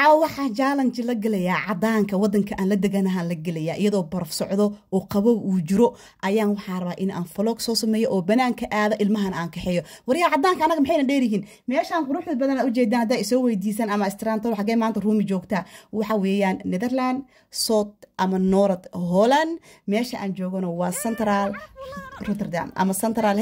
waxaa challenge la galayaa cadaanka wadanka aan la deganaha la galayaa iyadoo baraf socdo oo qabow uu jiro ayaan waxaa rabaa in aan vlog soo sameeyo oo banaanka aada ilmahan aan kaxeeyo wariya cadaanka anaga maxayna dheerihiin meeshaan quruxda badan u jeedaan hadaa isoo weydiisan ama Istanbul xagee maanta Rumi joogtaa waxa weeyaan Netherland South ama North Holland meesha aan joogano waa Central Rotterdam ama Central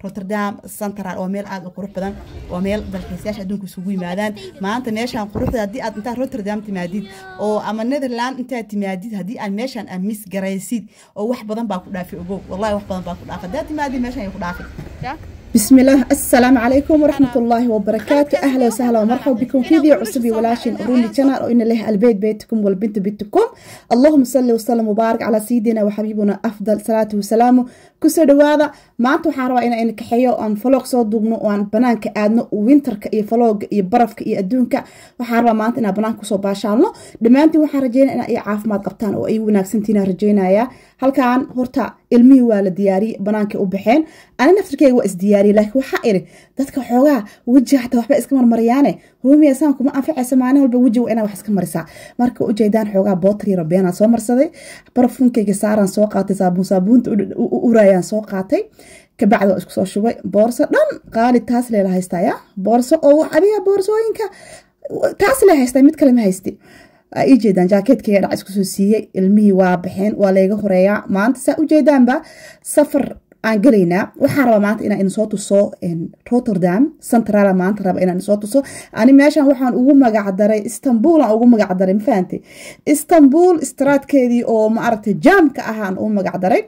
Rotterdam Central oo meel aad u qurux badan oo meel dalxiisayaasha adduunka isugu yimaadaan maanta meeshaan quruxda hadii aad inta Rotterdam timaadid oo ama Netherland inta timaadid hadii aan meeshaan aan miss garaysid oo wax badan baa ku dhaafay ogow wallahi wax badan baa ku dhaafay hadii timaadid meeshaan ay ku dhaafay بسم الله السلام عليكم ورحمة الله وبركاته أهلا وسهلا ومرحبا بكم في فيديو عصبي ولاشين أروني جنر وإن له البيت بيتكم والبنت بيتكم اللهم صل وسلم وبارك على سيدنا وحبيبنا أفضل صلاة وسلام كسر هذا ما أنتو حاروا إنك حيو أن فلوق صدقنا وأن بنانك أدنى وينترك إيه فلوق إيه برفك إيه أدونك وحاروا ما أنتنا بنانك صوب عشانه لما أنتوا وحرجينا إن أي عاف ما قبطان أو أي وناك سنتين رجينا يا هل كان هرتا علمي والدياري بنانك وبحين أنا نفسي وإسدياري لكن وحائري dadka xogaa waji xataa waxba iska marmaryaane Rumi san kuma anfacaysa maana walba waji ina wax iska marisa marka u jeedaan xogaa bootri rabeena soo marsaday barfuunkayga saaran soo qaatay saabuunta u raayaan soo qaatay ka bacdo isku soo shubay boorso dhan qaali taas leeyahay haystaya boorso oo adiga boorsooyinka taas leeyahay haystay mid kale ma haystay ay jeedaan jaakeedkayga dhac isku soo siiyay ilmihii waa baxeen waa leega horeeya maanta saa u jeedaanba safar aan galeynaa waxaan rabaa maanta inaan soo tuso Rotterdam Central maanta rabaa inaan soo tuso ani meeshan waxaan ugu magac daray Istanbul aan ugu magac daray ma fahanti Istanbul straatkeedii oo ma aragtay jaamka ahaan ugu magac daray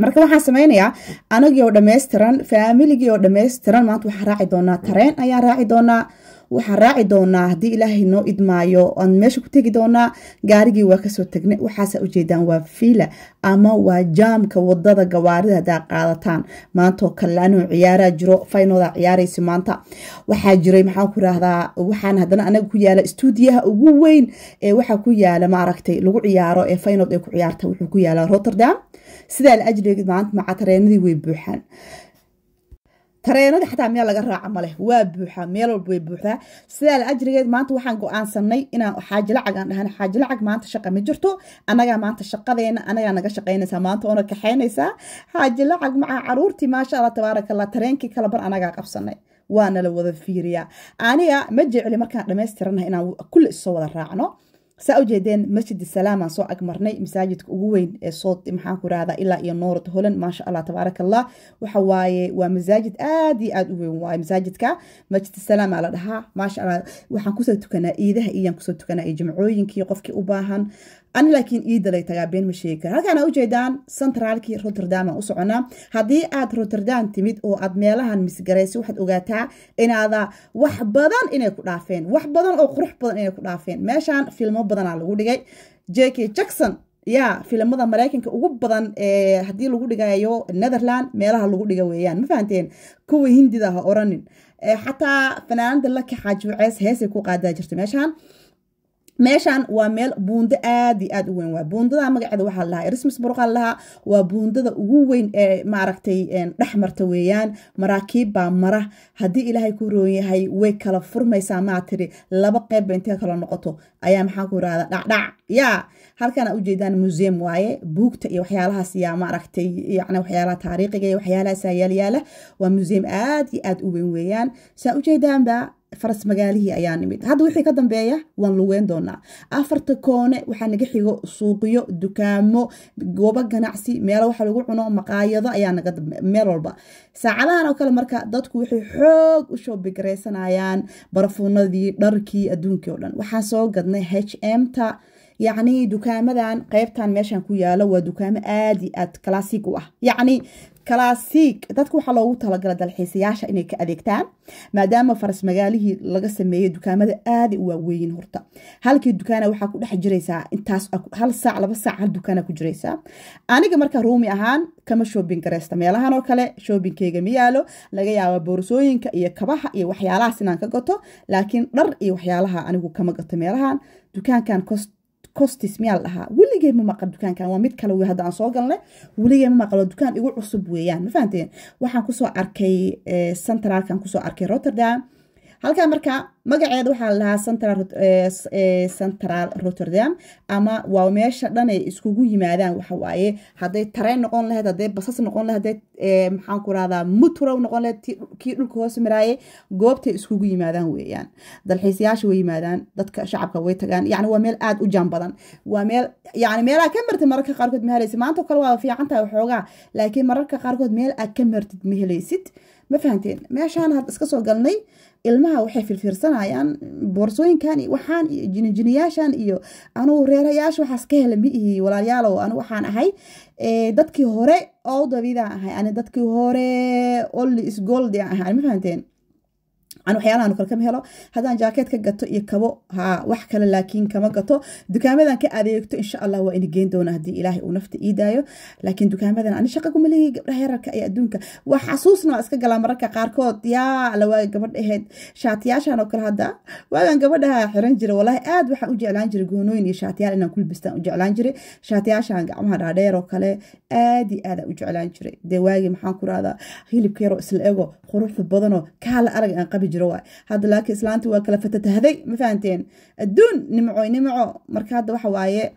marka waxaan sameynayaa anagii oo dhameystiran family-gii oo dhameystiran maanta waxaan raaci doonaa tareen ayaan raaci doonaa waxaan raaci doonaa hadii ilaahay noo idmaayo aan meesha ku tagi doonaa gaarigii waa kasoo tagnay waxaasa u jeedaan waa fiila ama waa jaamka wadada gawaarida hadaa qaadataan maantoo kale anuu ciyaaraa jiro faynooda ciyaaraysa maanta waxaa jiray maxaan ku raahdaa waxaan haddana anaga ku yaala stuudiyaha ugu weyn ee waxaa ku yaala maaragtay lagu ciyaaro ee faynood ay ku ciyaarta wuxuu ku yaala Rotterdam sidaa la ajriga maanta maca tareenadii way buuxaan tareenada xataa meel laga raaca male waa buuxa meel walba way buuxdaa sidaa la ajrigeed maanta waxaan go'aansanay inaan xaaji lacag aan dhahan xaaji lacag maanta shaqa ma jirto anaga maanta shaqadeena anaga naga shaqeynaysa maanta oo kaxeynaysa xaaji lacag maca caruurtii maasha Allah tabarakallah tareenkii kala bar anaga qabsanay waana la wada fiiriyaa aniga ma jecli markaan dhameystiranahay inaan kulli soo wada raacno سأوجدين مسجد السلامة سو أكمرني مساجد قوين صوت محاك ورادا إلا إيا نورة هولن ما شاء الله تبارك الله وحواي ومساجد آدي أدوين واي مساجد كا مسجد السلامة على دها ما شاء الله وحنكوسة تكنا إيده إيان كوسة تكنا إجمعوين كي قفكي أباهن أنا لكن إيدا لي تقابين مشيكا هكا أنا أوجدان سنترالكي روتردام أسعنا هذه آد روتردام تميد أو آد ميلهان مسجريسي واحد أوغاتا إن هذا وحبادان إنا يكون وحبادان أو قروح بادان إنا يكون ماشان فيلمو بدن على لغو جيكي جاكسون يا فيلمada Mareykanka ugu badan ee hadii lagu dhigayo Netherland meelaha lagu dhiga weeyaan ma fahanteen kuwa Hindida ha oranin xataa fanaanada la ka xajuuceys heesay ku qaadaa jirta meeshan waa meel buundo aad iyo aad u weyn waa buundada magaceeda waxa la dhahaa Erasmus Burqal laha waa buundada ugu weyn ee ma aragtay dhaxmarta weeyaan maraakiib baa mara hadii ilaahay ku roon yahay way kala furmaysaa ma tiri laba qayb intee kala noqoto ayaa maxaa ku raada dhacdhac ya halkan u jeedaan museum waaye buugta iyo waxyaalahaas yaa ma aragtay yacni waxyaalaha taariikhiga iyo waxyaalahaas yaala waa museum aad iyo aad u weyn weeyaan saa u jeedaanba faras magaalihii ayaa nimid hadda wixii ka dambeeya waan lugeyn doonaa afarta koone waxaa naga xigo suuqiyo dukaamo goobo ganacsi meelo waxa lagu cuno maqaayado ayaa naga meel walba saacadahan oo kale marka dadku waxay xoog u soo bigreysanayaan barfuunadii dharkii adduunkii oo dhan waxaan soo gadnay H&M ta يعني دكامدان قيبتان ميشان كو يالا ودكام آدي آد كلاسيك واه يعني كلاسيك دادكو حلوو تلقل دالحيسياشا إني كأديكتان مادام فرس مغاليه لغا سميه دكامد آدي ووين هورتا هالكي دكانا وحاكو دح جريسا انتاس هال ساعة لبس ساعة هال دكانا كو جريسا آنيقا مركا رومي أهان كما شوبين كريستا ميلاهان وكالي شوبين كيغا ميالو لغا ياوا بورسوين إيا كباها إيا وحيالها سنان كاقوتو لكن رر إيا وحيالها أنيقو كما قطة ميلاهان دكان كان كوستيس ميال لها وليجي ما مقل دكان كان وميد كلو هذا عن صوغن له وليجي ما مقل دكان يقول عصب ويان ما فهمتين waxaan ku soo arkay Central kan ku soo arkay Rotterdam halkaa marka magaceeda waxaa la dhahaa Central Rotterdam ama waa meesha dhan ay iskugu yimaadaan waxa waaye hadday tareen noqon lahayd hadday basas noqon lahayd hadday maxaan ku rahdaa mutro noqon lahayd kii dhulka hoos maraaye goobtay iskugu yimaadaan weeyaan dalxiisayaasha way yimaadaan dadka shacabka way tagaan yani waa meel aad u jaan badan waa meel yani meelaha ka martid mararka qaarkood ma helaysid maanta kale waa fiican tahay waxoogaa laakiin mararka qaarkood meel aad ka martid ma helaysid ma fahanteen meeshaan had iska soo galnay ilmaha waxay firfirsanayaan boorsooyinkan iyo waxaan iyo jinjiniyaashan iyo anugu reerayaasha waxaas ka hela ma ihi walaalayaalow anigu waxaan ahay dadkii hore oo dabida ahay ani dadkii hore only is gold ahay ma fahanteen أنا وحيانا نقول كم هلا هذا جاكيت كجتو يكبو ها وحكة لكن كم جتو دكان ماذا كأذيكتو إن شاء الله وإن جين دون هدي إلهي ونفت إيدايو لكن دكان ماذا أنا شقكم اللي راه رك أي أدونك وحسوسنا أسكت جل مركا قاركود يا لو قبل إهد شاتياش أنا وكل هذا وأنا قبلها حرنجر والله آد وح أوجي علانجر جونوين يشاتيا لأن كل بستان أوجي علانجر شاتياش أنا قامها رادير وكله آدي آد أوجي علانجر دواجي محاكور هذا هي اللي بكيرو اسل إيجو خروج في البضنو كهلا أرجع قبل جروا هذا لكن إسلامتي وكلا فتت هذي مفانتين الدون نمعو مركاد وحوايه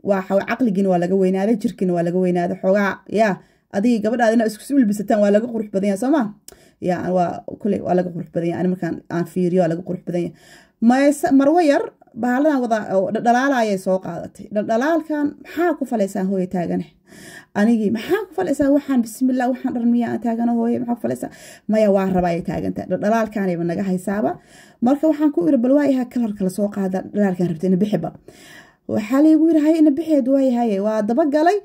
وحوا عقل جن ولا جوين هذا جركن ولا جوين هذا حوا يا أدي قبل هذا إسكسول بستان ولا جو خروج بدين سما يا وكل ولا جو خروج بدين أنا مكان عن فيريو ولا جو خروج بدين ما مروير بهالنا وضع دلال على سوق عادتي دلال كان حاكو فلسان هو يتاجنه أنيجي محاكو فلسان وحن بسم الله وحن رمية تاجنه هو محاكو فلسان ما يواه رباي تاجنته دلال كان يبغى نجاح حسابه مركب وحن كوير بالواي هكلر كلا سوق هذا دلال كان ربتين بحبه وحالي يقول هاي إن بحيد واي هاي وضبق علي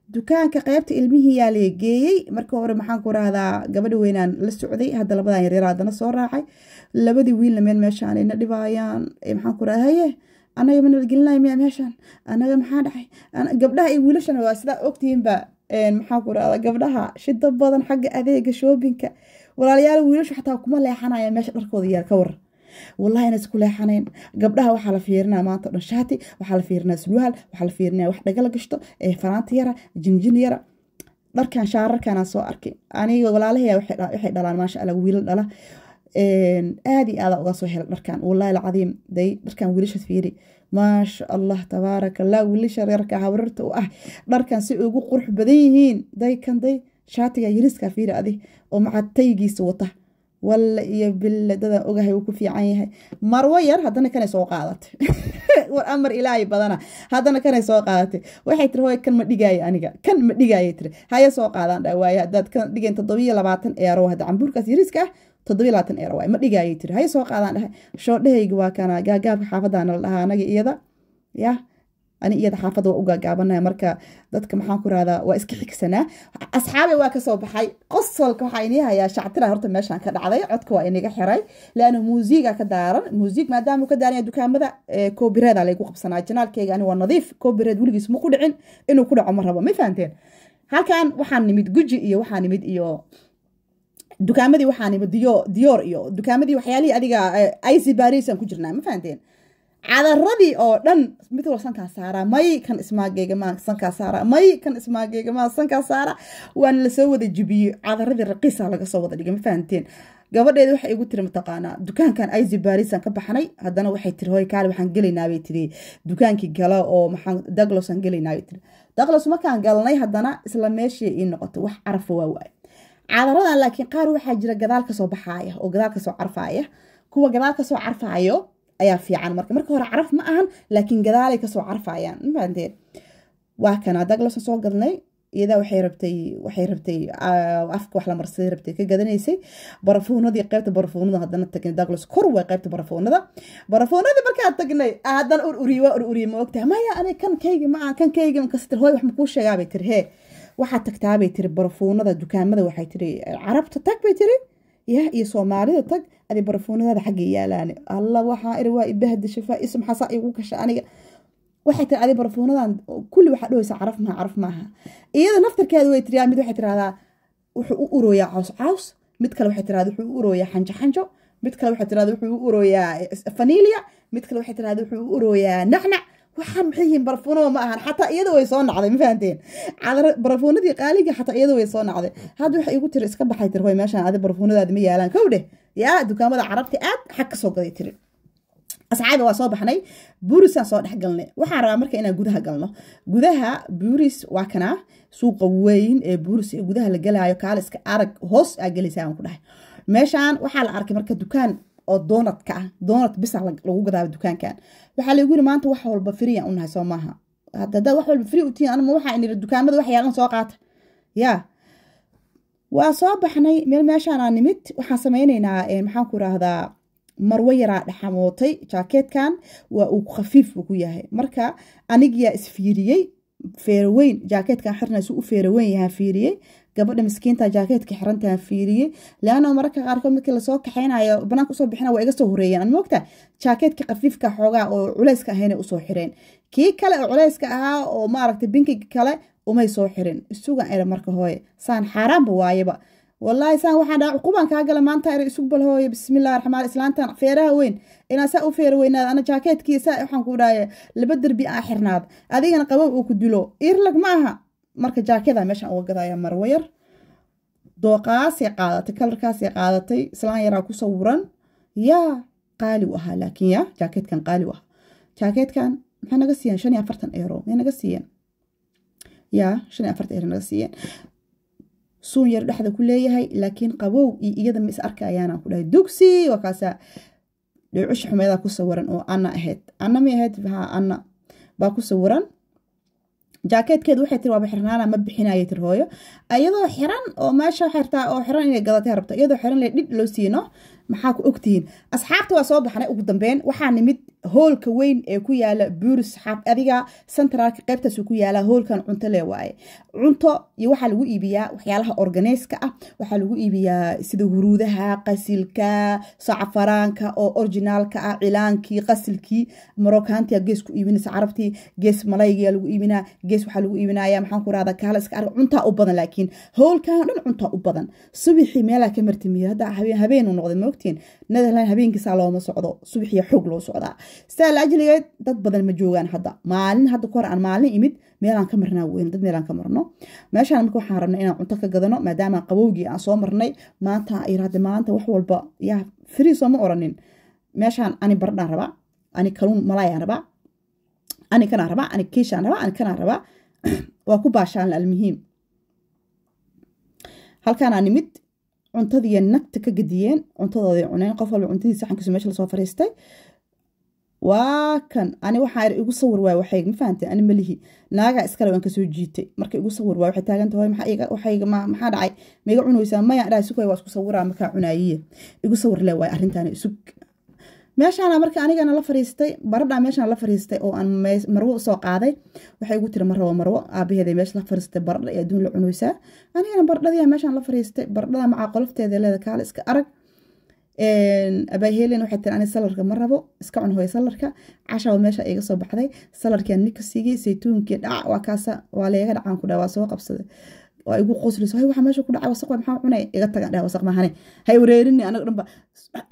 دكان كقيبت علمي هي اللي جاي مركب محاكو هذا قبل وينان للسعودي هذا لبضان يريد هذا نصور راعي labadii wiilna meel meeshaan ina dhibaayaan maxaan ku rahaye anaga min galnay meeshaan anaga maxaa dhaxay gabdhaha iyo wiilashan waa sida ogtiin ba maxaan ku rahadaa gabdhaha shida badan xagga adeega shoppingka walaalayaal wiilashu xataa kuma leexanaya meesha dharkooda yar ka war wallahi inay isku leexaneen gabdhaha waxa la fiirinaa maanta dhan shaati waxa la fiirinaa surwaal waxa la fiirinaa wax dhagal gashto faraanti yara jinjin yara dharkan shaararkan soo arkay aniga walaalahay waxay dhalaan maasha Allah wiilal dhala آدي هذا قصو هلا بركان والله العظيم داي بركان وليش فيري ما شاء الله تبارك الله وليش ريركا وررت بركان سي ugu qurux badan yihiin day kan day shaatiga yiriska fiiri adi oo macataygiisa wata walla iyo billadada ogahay uu ku fiican yahay marwo yar hadana kan soo qaadatay war amar ilaahay badana hadana kan soo qaadatay waxay tiri hooy kan ma dhigay aniga kan ma dhigay tiri haya soo qaadan dhawaaya dad kan dhigeen 720 euro hada camburkaas yiriska 720 euro way ma dhigay tiri hay soo qaadan dhahay shoodhayga waa kana gaagaab xaafadana la dhahaa anaga iyada ya ani iyada xaafada waa u gaagaabanay marka dadka maxaan ku raadaa waa iska xigsanaa asxaabi waa ka soo baxay qosolka waxa inii haya shactira horta meeshan ka dhacday codka waa inaga xiray laana muusiga ka daaran muusig maadaama ka daaran dukaamada copyright la igu qabsanaa janaalkayga ani waa nadiif copyright wiligiis ma ku dhicin inuu ku dhaco ma rabo ma fahanteen halkan waxaan nimid guji iyo waxaan nimid iyo dukaamadii waxaan nimid dior iyo dukaamadii waxyaalihii adiga IC Paris aan ku jirnaa ma fahanteen cadaradii oo dhan mid wal sanka saara may kan ismaagayga ma sanka saara may kan ismaagayga ma sanka saara waan la soo wada jibiyo cadaradii raqiis laga soo wada dhigay ma fahanteen gabadheedu waxay igu tiri mataqaana dukaankan IC Paris aan ka baxnay hadana waxay tiri hooy kaali waxaan galeynaa bay tiri dukaankii gala oo maxaan Douglas aan galeynaa bay tiri Douglas markaan galnay hadana isla meeshii in noqoto wax araf waa عذرنا لكن قارو حاجة جدال كسو بحاية أو جدال كسو عرفاية كوا جدال كسو عرفايو أيا في عن مركو هو عرف معهن لكن جدال كسو عرفاية ما عندي وكان دجلس سو قلني إذا وحيربتي أفك وحلا مرسي ربتي كجدنيسي برفون ذي قيبت برفون هذا نتكلم دجلس كروة قيبت برفون ذا بركات تقني هذا أوري ما وقتها ما يا أنا كان كيجي من كسر هوي وحمكوش جابي ترى waxaa tagtaa bay tiri barfuunada dukaamada waxay tiri carabta tag bay tiri iyo Soomaalida tag adi barfuunada xagga yaalaan Allah waxa irwaa ibahad shafaa ism xasa igu kasha aniga waxay tiri adi barfuunadan kulli waxa dhooysa caraf maaha iyada naftarkeedu way tiri mid waxay tiraahdaa wuxuu u urooyaa caws mid kale waxay tiraahdaa wuxuu u urooyaa xanjo mid kale waxay tiraahdaa wuxuu u urooyaa vanilla mid kale waxay tiraahdaa wuxuu u urooyaa nacnac waxaan maxay yihiin barfuuno ma ahan xataa iyada way soo nacday ma fahanteen barfuunadii qaaliga xataa iyada way soo nacday hadda waxa igu tiri iska baxay tiri way meeshaan adi barfuunadaadi ma yaalaan kowdhe yaa dukaamada carabta aad xag ka soo gaday tiri asxaabi waa soo baxnay buurisaan soo dhex galnay waxaan rabaa marka inaan gudaha galno gudaha buuris waa kanaa suuqa weyn ee buuris ee gudaha la galaayo kaaliska arag hoos aa gelaysaa aan ku dhahay meeshaan waxaa la arkay marka dukaan oo doonadka ah doonad bisa lagu gadaaba dukaankan waxaa lagu yiri maanta wax walba free aan unahay soo maaha hadda wax walba free u tihiin anuma waxaa iniri dukaamada wax yaalan soo qaata yaa waa soo baxnay meeshaan aan nimid waxaan sameynaynaa maxaan ku raahdaa marwo yaraa dhaxamootay jaakeetkan waa uu khafiif ku yahay marka anigiyaa isfiiriyey feeraweyn jaakeetkan xirnaysu u feeraweyn yahaan fiiriyey gabadha miskiinta jaakeetka xirantaan fiiriyey laana marka qaarkood markii lasoo kaxeynayo banaanka usoo bixina waa iga soo horeeyeen an moogta jaakeetka khafiifka xoogaa oo culayska ahayna usoo xireen kii kale oo culayska ahaa oo maaragtay binkiga kale umay soo xirin isugan era marka hooye saan xaaraanba waayaba والله سان waxaan dhac quban ka gala maanta ay isug bal hooyo bismillaahir rahmaanir islaantan feeraha weyn ina saa u feer weynaad ana jaakeetkiisa waxaan ku dhaayay laba darbi aan xirnaad adigana qabow uu ku dilo irlag maaha marka jaakada meeshan uga gadaya marwayar dooqaas ay qaadatay kalarkaas ay qaadatay islaan yaraa ku sawiran yaa qaali u ahaa laakiin yaa jaakeetkan qaali u ah jaakeetkan maxaa naga siiyeen 45 euro ma naga siiyeen yaa 45 euro naga siiyeen suun yar dhexda ku leeyahay laakiin qabow iyada ma is arkayaan ku dhahay dugsi wakaasa dhuush xumeeda ku sawiran oo ana ahayd ana ma ahayd ana baa ku sawiran jaakeetkeedu waxay tiri waa xirnaana ma bixinaayo tir hooyo ayadoo xiran oo meesha xirtaa oo xiran inay gadatay rabto iyadoo xiran leh dhid loo siino maxaa ku ogtihiin asxaabta waa soo baxnay ugu dambeyn waxaa nimid hoolka weyn ee ku yaala buuris saxaab adiga centralka qaybtaas ku yaala hoolkan cunto lee waaye cunto iyo waxaa lagu iibiyaa waxyaalaha organiska ah waxaa lagu iibiyaa sida huruudaha qasilka sacfaraanka oo originalka ah cilaankii qasilkii marookaantiya gees ku iibinaysa carabtii gees malayga lagu iibinaa gees waxaa lagu iibinayaa maxaan ku raahdaa kaala iska arag cunta u badan laakiin hoolkan dhan cunta u badan subaxii meelaa ka martimiyo hadda habeen u noqday moogtiin Netherland habeenkiisa looma socdo subaxii xoog loo socdaa sida ajligeed dad badan ma joogaan hadda maalin hadda kor aan maalin imid meelaan ka marnaa weyn dad meelaan ka marno meeshaan marka waxaan rabnaa inaan cunto ka gadano maadaama qabowgii aan soo marnay maanta ay raadin maanta wax walba yaa free soo ma oranin meeshaan ani bardaan rabaa ani kaluun malaayaan rabaa ani kana rabaa ani kiishaan rabaa ani kana rabaa waa ku baashaan almuhiim halkaan aan nimid cuntadii nagta ka gadiyeen cuntadooda cuneen qof walba cuntadiisa saxankiisa meesha la soo fariistay waa kan ani waxa igu sawir waay waxay ma fahamtay ani malihi naaga iskale waan ka soo jiitay marka igu sawir waay waxay taagan tahay maxaa dhacay meega cunaysaa maya dhaay suuqay waa isku sawiraa marka cunaayiye igu sawir leh waay arrintan isug meeshaan marka anigana la fariistay baradha meeshaan la fariistay oo aan marwo soo qaaday waxay igu tiri marwo aabaheeday meesha la fariistay baradha ee adduun la cunaysaa anigana baradhadii meeshaan la fariistay baradhada maca qolofteeda leeda kaala iska arag abay heelen waxay tiri ani salarka ma rabo iska cun hooyo salarka cashawa meesha iga soo baxday salarkan nika siigay saytuunkii dhac waa kaasa waa leega dhacaan ku dhaa waa soo qabsaday waa igu qosliso hay waxa meesha ku dhacay wasaq maxaa cunay iga tagan dhaa wasaq mahane hay wareerini anaga dhanba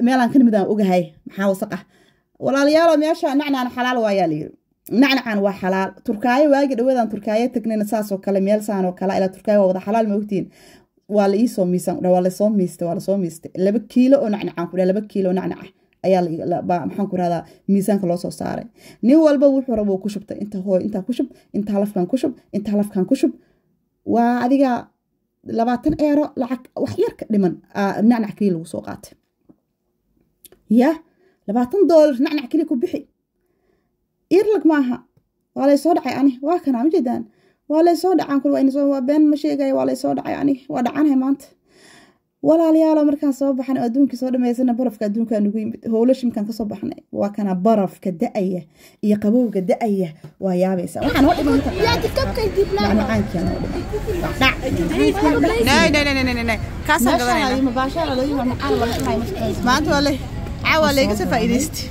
meelaan ka nimid aan ogahay maxaa wasaq ah walaalayaal meesha nacnaan xalaal waayaa la yiri nacnaan waa xalaal turkaayo waagi dhawadan turkaayo tagnayna saas oo kale meel saan oo kale ila turkaayo wada xalaal ma ogtiin waa la ii soo miisan waa la soo miistay 2 kiilo oo nacnaan ku dhaa 2 kiilo nacnaan ayaa la maxaan ku raada miisaanka loo soo saaray nin walba wuxuu rabo ku shubtay inta hooy inta ku shub inta lafkan ku shub inta lafkan ku shub waa adiga 20 euro lacag wax yar ka dhiman nacnac kaliya lagu soo qaatay ya $20 nacnac kaliya ku bixi irlag maaha waa la soo dhacay ani waa kana ma jeedaan waa la soo dhacaan kul waa soo been ma sheegay waa la soo dhacay ani waa dhacanahay maanta walaalayaal markaan soo baxnay adduunka soo dhameysana barafka adduunka nagu yimid howlashimkan ka soo baxnay waa kana barafka da'aya iyo qabowga da'aya waa yaabaysa waxaan oo dhiman ka yaa tiktok diblaan macaankan oo dhiman nay kaasa gadanayna ma baashaa la yima macaan wala xay maanta wala caawa leega sa faa'iideysti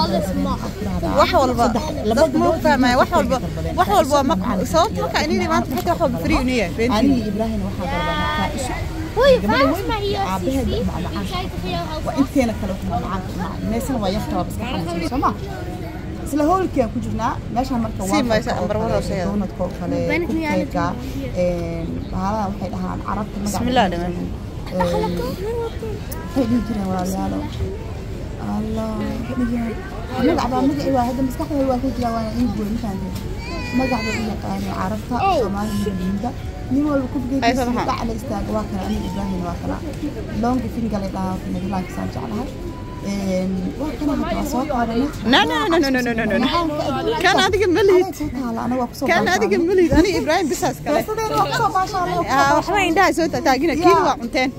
wax walba dad ma fahmay wax walba sababta marka inii maanta xataa wax walba free inii yahay ani ibraahim waxa عابها مع وانتينا كلو مع ميسن ويختار بس كحنا سما isla howlkii ku jirnaa meeshaan marka waa Simaysa ambar waro sayid doonad ko kale keeka bahala waxay dhahaan carabta magaca bismillah dhamaan waxay jireen walaalayaal Allah magaca baa magaci waa hadda maskaxdayda waa ku jira waana in goyn faanteen magaca baa yaqaan carabta Soomaaliyeed nin walba ku geeyay bacla istaaga waa kana ani Ibrahim waa kana long finger la dhahaa fi Nederland saan jeclahay لا كان هذيك المليت كان هذيك المليت أنا إبراهيم بساس كله وحنا عندها سوت تاجينا كيلو وعنتين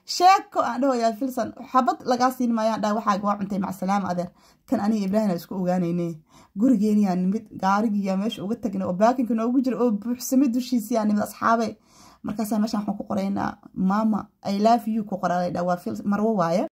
شاكو أنا يا فلسن حبط لقاسين ما يعدا وحاج وعنتين مع السلامة أدر كان أنا إبراهيم أسكو جانيني جورجيني يعني مت قارج يا مش وقت كنا وباكن كنا وجر بحسمد وشيء يعني من أصحابي markaas meeshan waxaan ku qoraynaa mama I love you ku qoraay dhawaa fil marwo waaye